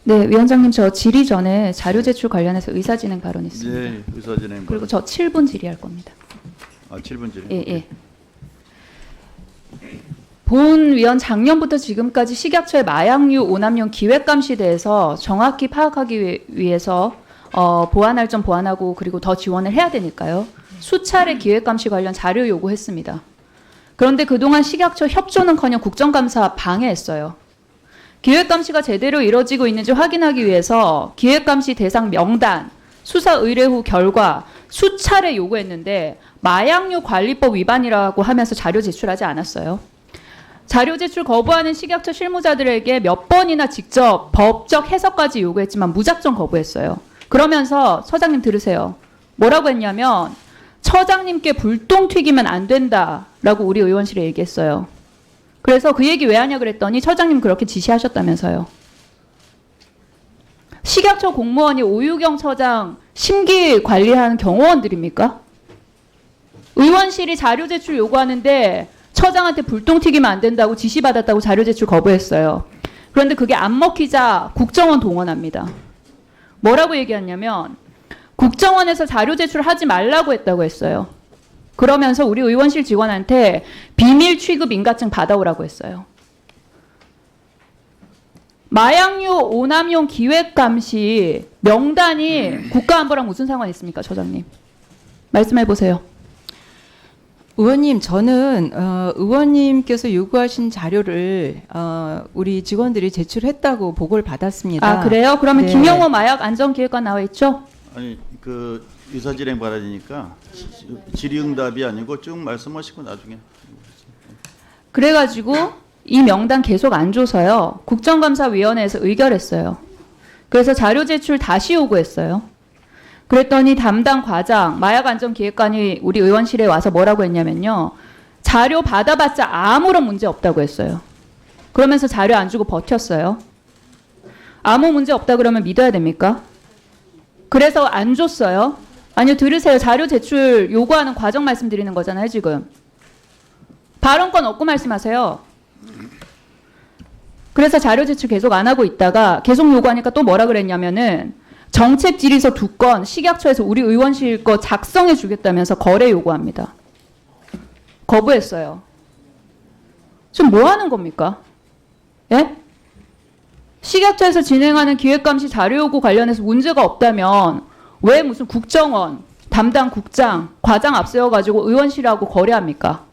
네, 위원장님 저 질의 전에 자료 제출 관련해서 의사진행 발언 있습니다. 네, 의사진행. 그리고 저 7분 질의할 겁니다. 아, 7분 질의. 예, 예. 본 위원 작년부터 지금까지 식약처의 마약류 오남용 기획감시에 대해서 정확히 파악하기 위해서 보완할 점 보완하고 그리고 더 지원을 해야 되니까요. 수차례 기획감시 관련 자료 요구했습니다. 그런데 그동안 식약처 협조는커녕 국정감사 방해했어요. 기획감시가 제대로 이뤄지고 있는지 확인하기 위해서 기획감시 대상 명단, 수사 의뢰 후 결과 수차례 요구했는데 마약류 관리법 위반이라고 하면서 자료 제출하지 않았어요. 자료 제출 거부하는 식약처 실무자들에게 몇 번이나 직접 법적 해석까지 요구했지만 무작정 거부했어요. 그러면서 처장님 들으세요. 뭐라고 했냐면 처장님께 불똥 튀기면 안 된다라고 우리 의원실에 얘기했어요. 그래서 그 얘기 왜 하냐 그랬더니 처장님 그렇게 지시하셨다면서요. 식약처 공무원이 오유경 처장 심기 관리하는 경호원들입니까? 의원실이 자료 제출 요구하는데 처장한테 불똥 튀기면 안 된다고 지시받았다고 자료 제출 거부했어요. 그런데 그게 안 먹히자 국정원 동원합니다. 뭐라고 얘기했냐면 국정원에서 자료 제출하지 말라고 했다고 했어요. 그러면서 우리 의원실 직원한테 비밀 취급 인가증 받아오라고 했어요. 마약류 오남용 기획감시 명단이 국가안보랑 무슨 상관이 있습니까, 처장님? 말씀해 보세요. 의원님, 저는 의원님께서 요구하신 자료를 우리 직원들이 제출했다고 보고를 받았습니다. 아, 그래요? 그러면 네. 김영호 마약 안전기획관 나와 있죠? 아니, 그 의사진행 발언이니까 질의응답이 아니고 쭉 말씀하시고 나중에. 그래가지고 이 명단 계속 안 줘서요. 국정감사위원회에서 의결했어요. 그래서 자료 제출 다시 요구했어요. 그랬더니 담당 과장, 마약안전기획관이 우리 의원실에 와서 뭐라고 했냐면요. 자료 받아봤자 아무런 문제 없다고 했어요. 그러면서 자료 안 주고 버텼어요. 아무 문제 없다 그러면 믿어야 됩니까? 그래서 안 줬어요. 아니요, 들으세요. 자료 제출 요구하는 과정 말씀드리는 거잖아요, 지금. 발언권 없고 말씀하세요. 그래서 자료 제출 계속 안 하고 있다가 계속 요구하니까 또 뭐라 그랬냐면은 정책 질의서 2건 식약처에서 우리 의원실 거 작성해 주겠다면서 거래 요구합니다. 거부했어요. 지금 뭐 하는 겁니까? 예? 식약처에서 진행하는 기획감시 자료 요구 관련해서 문제가 없다면 왜 무슨 국정원, 담당 국장, 과장 앞세워가지고 의원실하고 거래합니까?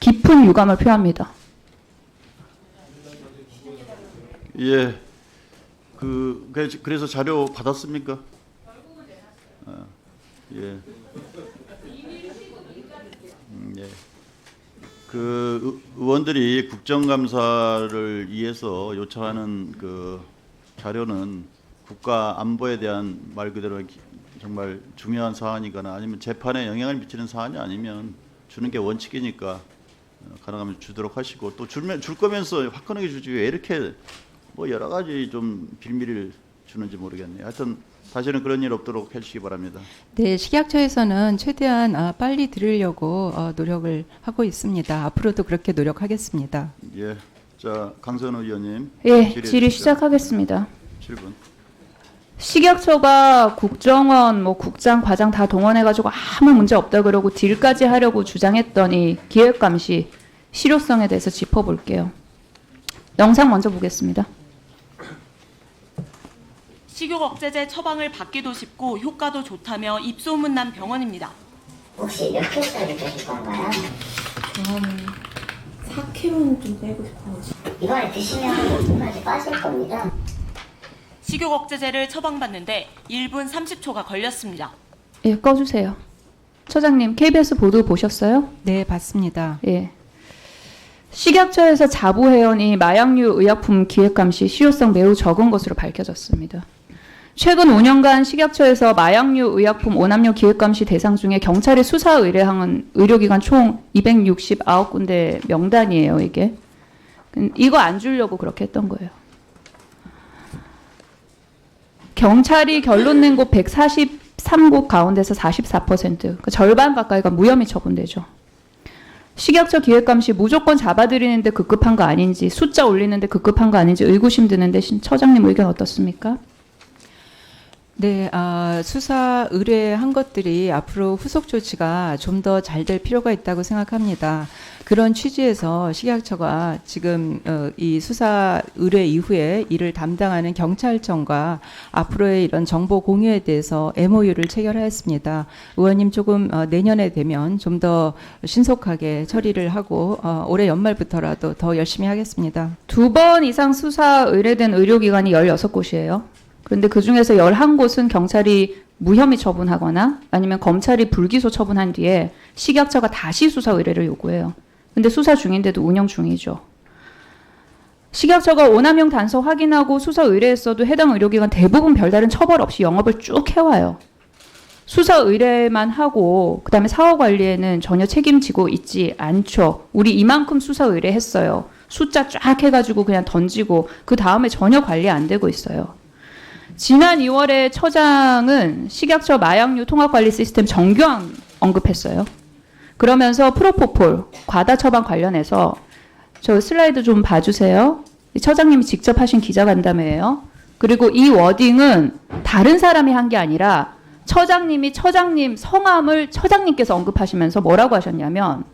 깊은 유감을 표합니다. 예. 그래서 자료 받았습니까? 아, 예. 예. 그 의원들이 국정감사를 위해서 요청하는 그 자료는 국가 안보에 대한 말 그대로 정말 중요한 사안이거나 아니면 재판에 영향을 미치는 사안이 아니면 주는 게 원칙이니까 가능하면 주도록 하시고 또 줄 거면서 화끈하게 주지 왜 이렇게 뭐 여러 가지 좀 빌미를 주는지 모르겠네요. 하여튼 다시는 그런 일 없도록 해주시기 바랍니다. 네, 식약처에서는 최대한 빨리 들으려고 노력을 하고 있습니다. 앞으로도 그렇게 노력하겠습니다. 예, 자 강선우 의원님. 예, 질의 시작하겠습니다. 7분. 식약처가 국정원, 뭐 국장, 과장 다 동원해가지고 아무 문제 없다 그러고 딜까지 하려고 주장했더니 기획감시 실효성에 대해서 짚어볼게요. 영상 먼저 보겠습니다. 식욕 억제제 처방을 받기도 쉽고 효과도 좋다며 입소문난 병원입니다. 혹시 몇 킬로짜리 드실 건가요? 저는 4kg는 좀 빼고 싶어요. 이번에 드시면 엄청나게 빠질 겁니다. 식욕 억제제를 처방받는데 1분 30초가 걸렸습니다. 예, 꺼주세요. 처장님, KBS 보도 보셨어요? 네, 봤습니다. 예. 식약처에서 자부회원이 마약류 의약품 기획감시 실효성 매우 적은 것으로 밝혀졌습니다. 최근 5년간 식약처에서 마약류 의약품 오남용 기획감시 대상 중에 경찰이 수사 의뢰한 의료기관 총 269군데 명단이에요, 이게. 이거 안 주려고 그렇게 했던 거예요. 경찰이 결론 낸 곳 143곳 가운데서 44%, 그 절반 가까이가 무혐의 처분되죠. 식약처 기획감시 무조건 잡아들이는데 급급한 거 아닌지, 숫자 올리는데 급급한 거 아닌지 의구심 드는데 처장님 의견 어떻습니까? 네, 수사 의뢰한 것들이 앞으로 후속 조치가 좀 더 잘 될 필요가 있다고 생각합니다. 그런 취지에서 식약처가 지금 이 수사 의뢰 이후에 이를 담당하는 경찰청과 앞으로의 이런 정보 공유에 대해서 MOU를 체결하였습니다. 의원님 조금 내년에 되면 좀 더 신속하게 처리를 하고 올해 연말부터라도 더 열심히 하겠습니다. 2번 이상 수사 의뢰된 의료기관이 16곳이에요. 그런데 그중에서 11곳은 경찰이 무혐의 처분하거나 아니면 검찰이 불기소 처분한 뒤에 식약처가 다시 수사 의뢰를 요구해요. 근데 수사 중인데도 운영 중이죠. 식약처가 오남용 단서 확인하고 수사 의뢰했어도 해당 의료기관 대부분 별다른 처벌 없이 영업을 쭉 해와요. 수사 의뢰만 하고 그다음에 사후 관리에는 전혀 책임지고 있지 않죠. 우리 이만큼 수사 의뢰했어요. 숫자 쫙 해가지고 그냥 던지고 그 다음에 전혀 관리 안 되고 있어요. 지난 2월에 처장은 식약처 마약류 통합관리 시스템 정교화 언급했어요. 그러면서 프로포폴 과다 처방 관련해서 저 슬라이드 좀 봐주세요. 처장님이 직접 하신 기자간담회예요. 그리고 이 워딩은 다른 사람이 한 게 아니라 처장님이 처장님 성함을 처장님께서 언급하시면서 뭐라고 하셨냐면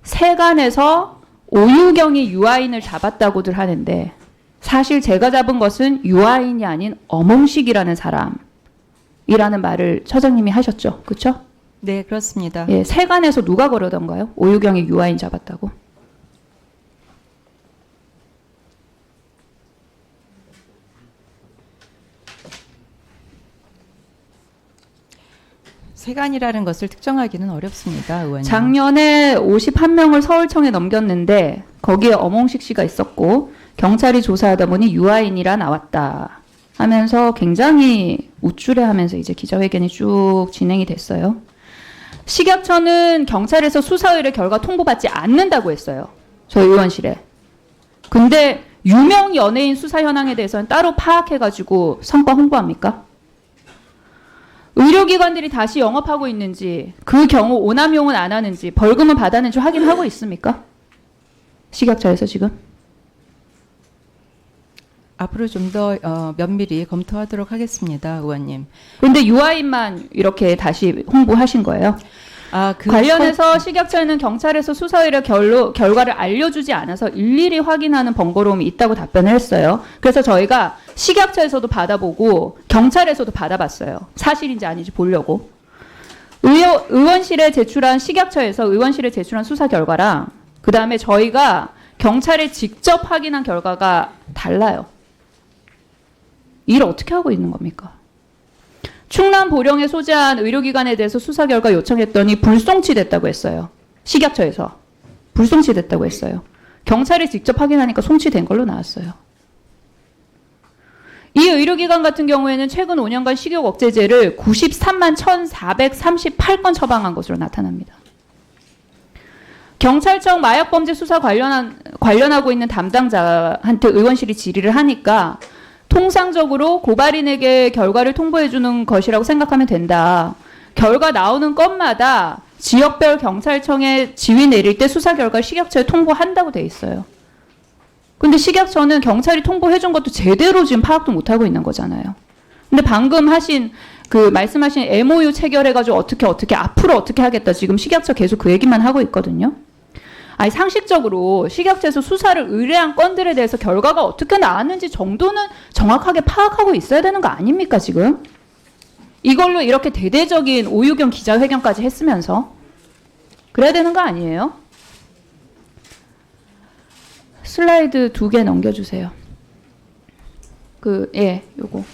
세간에서 오유경이 유아인을 잡았다고들 하는데 사실 제가 잡은 것은 유아인이 아닌 어몽식이라는 사람이라는 말을 처장님이 하셨죠. 그렇죠? 네, 그렇습니다. 예, 세간에서 누가 그러던가요? 오유경이 유아인 잡았다고. 세간이라는 것을 특정하기는 어렵습니다, 의원님. 작년에 51명을 서울청에 넘겼는데 거기에 어몽식 씨가 있었고 경찰이 조사하다 보니 유아인이라 나왔다 하면서 굉장히 우쭐해하면서 이제 기자회견이 쭉 진행이 됐어요. 식약처는 경찰에서 수사 의뢰 결과 통보받지 않는다고 했어요. 저희 의원실에. 근데 유명 연예인 수사 현황에 대해서는 따로 파악해가지고 성과 홍보합니까? 의료기관들이 다시 영업하고 있는지 그 경우 오남용은 안 하는지 벌금은 받았는지 확인하고 있습니까? 식약처에서 지금? 앞으로 좀 더 면밀히 검토하도록 하겠습니다, 의원님. 그런데 유아인만 이렇게 다시 홍보하신 거예요? 관련해서 식약처에는 경찰에서 수사 의뢰 결과를 알려주지 않아서 일일이 확인하는 번거로움이 있다고 답변을 했어요. 그래서 저희가 식약처에서도 받아보고 경찰에서도 받아봤어요. 사실인지 아닌지 보려고. 의원실에 제출한 식약처에서 의원실에 제출한 수사 결과랑 그 다음에 저희가 경찰에 직접 확인한 결과가 달라요. 일을 어떻게 하고 있는 겁니까? 충남 보령에 소재한 의료기관에 대해서 수사 결과 요청했더니 불송치됐다고 했어요. 식약처에서. 불송치됐다고 했어요. 경찰이 직접 확인하니까 송치된 걸로 나왔어요. 이 의료기관 같은 경우에는 최근 5년간 식욕 억제제를 93만 1,438건 처방한 것으로 나타납니다. 경찰청 마약범죄 수사 관련하고 있는 담당자한테 의원실이 질의를 하니까 통상적으로 고발인에게 결과를 통보해 주는 것이라고 생각하면 된다. 결과 나오는 건마다 지역별 경찰청에 지휘 내릴 때 수사 결과 식약처에 통보한다고 돼 있어요. 근데 식약처는 경찰이 통보해 준 것도 제대로 지금 파악도 못 하고 있는 거잖아요. 근데 방금 하신 말씀하신 MOU 체결해가지고 어떻게 앞으로 어떻게 하겠다 지금 식약처 계속 그 얘기만 하고 있거든요. 아니 상식적으로 식약처에서 수사를 의뢰한 건들에 대해서 결과가 어떻게 나왔는지 정도는 정확하게 파악하고 있어야 되는 거 아닙니까 지금? 이걸로 이렇게 대대적인 오유경 기자회견까지 했으면서 그래야 되는 거 아니에요? 슬라이드 2개 넘겨주세요. 요거.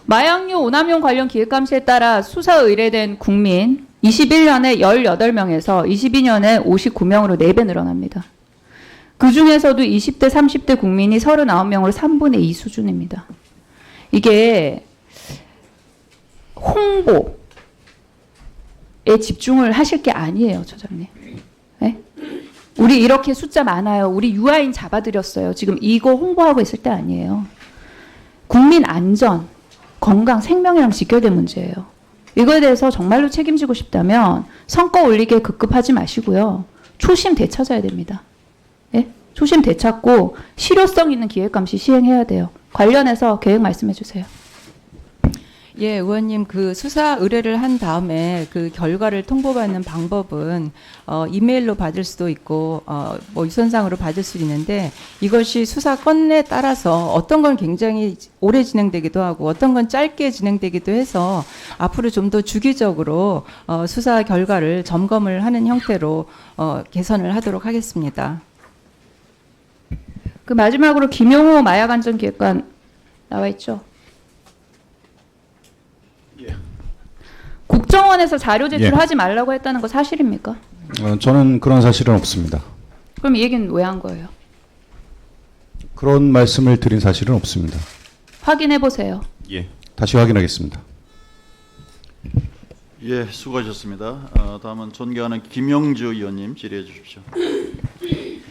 마약류 오남용 관련 기획감시에 따라 수사 의뢰된 국민 21년에 18명에서 22년에 59명으로 4배 늘어납니다. 그 중에서도 20대, 30대 국민이 39명으로 3분의 2 수준입니다. 이게 홍보에 집중을 하실 게 아니에요, 처장님. 네? 우리 이렇게 숫자 많아요. 우리 유아인 잡아드렸어요. 지금 이거 홍보하고 있을 때 아니에요. 국민 안전, 건강, 생명이랑 직결된 문제예요. 이거에 대해서 정말로 책임지고 싶다면 성과 올리기에 급급하지 마시고요. 초심 되찾아야 됩니다. 예? 초심 되찾고 실효성 있는 기획감시 시행해야 돼요. 관련해서 계획 말씀해 주세요. 예, 의원님 그 수사 의뢰를 한 다음에 그 결과를 통보받는 방법은 이메일로 받을 수도 있고 뭐 유선상으로 받을 수 있는데 이것이 수사 건에 따라서 어떤 건 굉장히 오래 진행되기도 하고 어떤 건 짧게 진행되기도 해서 앞으로 좀 더 주기적으로 수사 결과를 점검을 하는 형태로 개선을 하도록 하겠습니다. 그 마지막으로 김용호 마약안전기획관 나와 있죠. 국정원에서 자료 제출하지 말라고 했다는 거 사실입니까? 저는 그런 사실은 없습니다. 그럼 이 얘기는 왜 한 거예요? 그런 말씀을 드린 사실은 없습니다. 확인해 보세요. 예. 다시 확인하겠습니다. 예, 수고하셨습니다. 다음은 존경하는 김영주 의원님 질의해 주십시오.